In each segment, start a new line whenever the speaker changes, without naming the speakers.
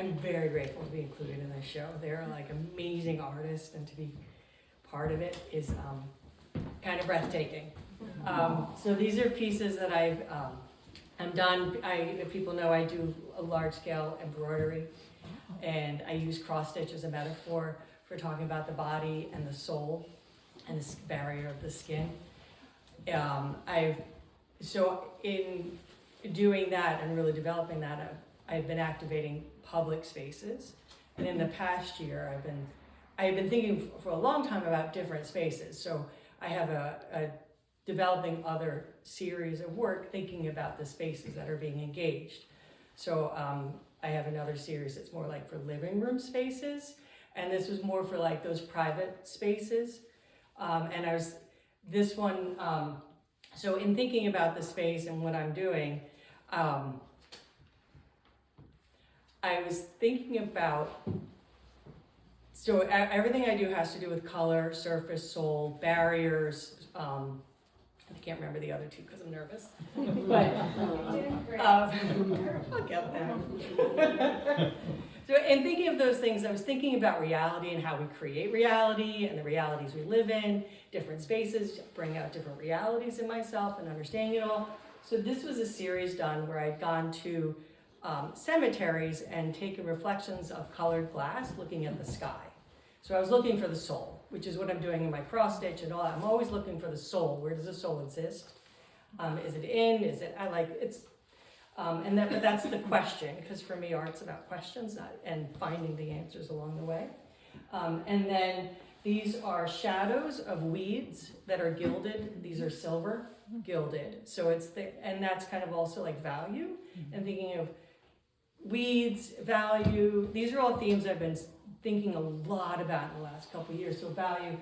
I'm very grateful to be included in this show. They're like amazing artists, and to be part of it is kind of breathtaking. So these are pieces that I'm done. If people know, I do a large scale embroidery, and I use cross stitch as a metaphor for talking about the body and the soul and this barrier of the skin. So in doing that and really developing that, I've been activating public spaces, and in the past year I've been thinking for a long time about different spaces. So I have a developing other series of work thinking about the spaces that are being engaged. So I have another series that's more like for living room spaces, and this was more for like those private spaces. And this one, so in thinking about the space and what I'm doing, I was thinking about, so everything I do has to do with color, surface, soul, barriers. I can't remember the other two because I'm nervous. But I'll get them. So in thinking of those things, I was thinking about reality and how we create reality and the realities we live in, different spaces, bring out different realities in myself and understanding it all. So this was a series done where I'd gone to cemeteries and taken reflections of colored glass looking at the sky. So I was looking for the soul, which is what I'm doing in my cross stitch and all that. I'm always looking for the soul. Where does the soul exist? Is it in? Is it? But that's the question, because for me, art's about questions and finding the answers along the way. And then these are shadows of weeds that are gilded. These are silver gilded. So and that's kind of also like value and thinking of weeds, value. These are all themes I've been thinking a lot about in the last couple of years. So value,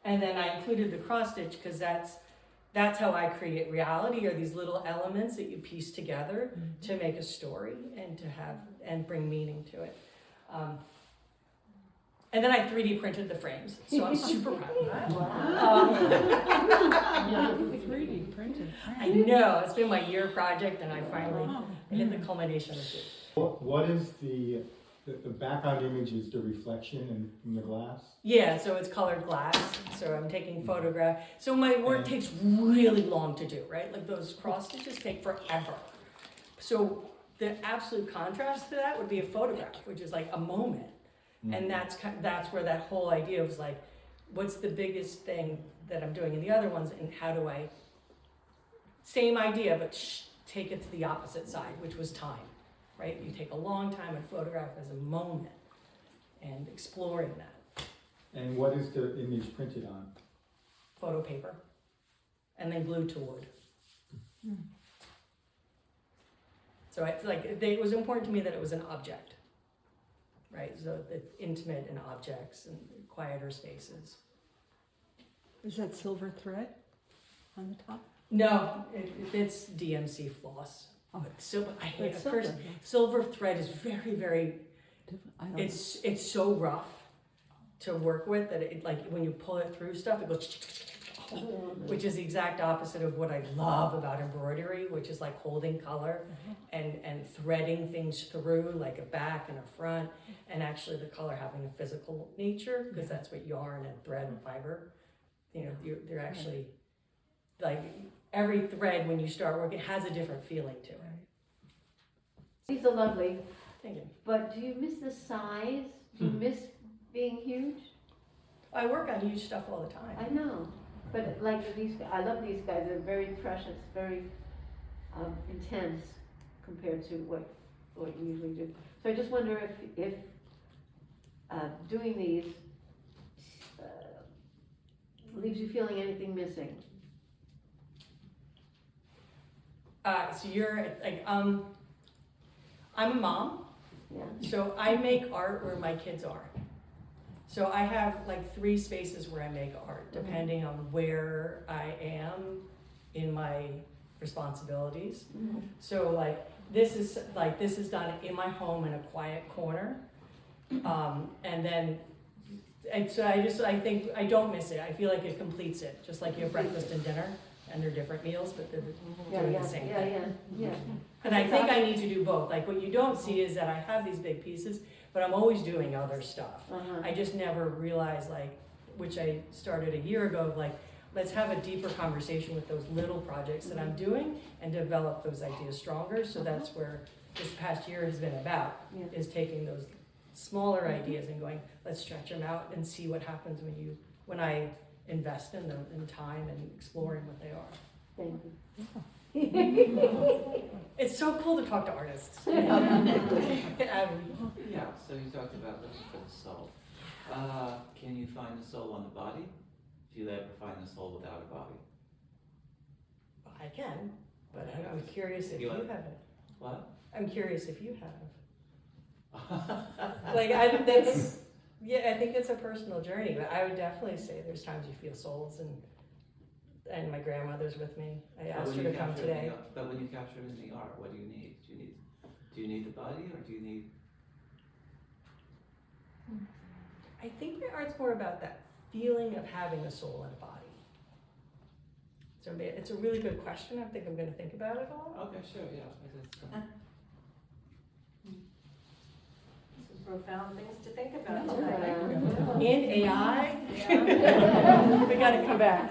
and then I included the cross stitch because that's how I create reality, are these little elements that you piece together to make a story and and bring meaning to it. And then I 3D printed the frames, so I'm super proud of that.
Wow. 3D printed.
I know, it's been my year project, and I finally hit the culmination of it.
What is the background image is the reflection in the glass?
Yeah, so it's colored glass. So I'm taking photographs. So my work takes really long to do, right? Like those cross stitches take forever. So the absolute contrast to that would be a photograph, which is like a moment. And that's where that whole idea was like, what's the biggest thing that I'm doing in the other ones, and how do I, same idea, but take it to the opposite side, which was time. Right? You take a long time and photograph as a moment and exploring that.
And what is the image printed on?
Photo paper. And then glued to wood. So it's like, it was important to me that it was an object. Right? So it's intimate in objects and quieter spaces.
Is that silver thread on the top?
No, it's DMC floss. Silver, I hate it. First, silver thread is very, very. It's so rough to work with that it, like when you pull it through stuff, it goes, which is the exact opposite of what I love about embroidery, which is like holding color and threading things through, like a back and a front, and actually the color having a physical nature, because that's what yarn and thread and fiber, they're actually like. Every thread, when you start working, has a different feeling to it.
These are lovely.
Thank you.
But do you miss the size? Do you miss being huge?
I work on huge stuff all the time.
I know. But like these, I love these guys. They're very precious, very intense compared to what you usually do. So I just wonder if doing these leaves you feeling anything missing.
So you're like, I'm a mom,
Yeah.
so I make art where my kids are. So I have like 3 spaces where I make art, depending on where I am in my responsibilities. So like this is done in my home in a quiet corner, and so I think I don't miss it. I feel like it completes it, just like you have breakfast and dinner. and they're different meals, but they're
Yeah,
doing
yeah,
the same
yeah,
thing.
yeah.
And I think I need to do both. Like what you don't see is that I have these big pieces, but I'm always doing other stuff.
Uh-huh.
I just never realized, like, which I started a year ago, like, let's have a deeper conversation with those little projects that I'm doing and develop those ideas stronger. So that's where this past year has been about,
Yeah.
is taking those smaller ideas and going, let's stretch them out and see what happens when I invest in them in time and exploring what they are.
Thank you.
It's so cool to talk to artists.
Yeah, so you talked about looking for the soul. Can you find the soul on the body? Do you ever find the soul without a body?
I can, but I'm curious if you haven't.
What?
I'm curious if you have.
Like,
I think it's a personal journey, but I would definitely say there's times you feel souls, and my grandmother's with me. I asked her to come today.
But when you capture it in the art, what do you need? Do you need the body, or do you need?
I think my art's more about that feeling of having a soul and a body. So it's a really good question. I think I'm going to think about it all.
Okay, sure, yeah.
Some profound things to think about
Yeah.
tonight.
And AI. We got to come back.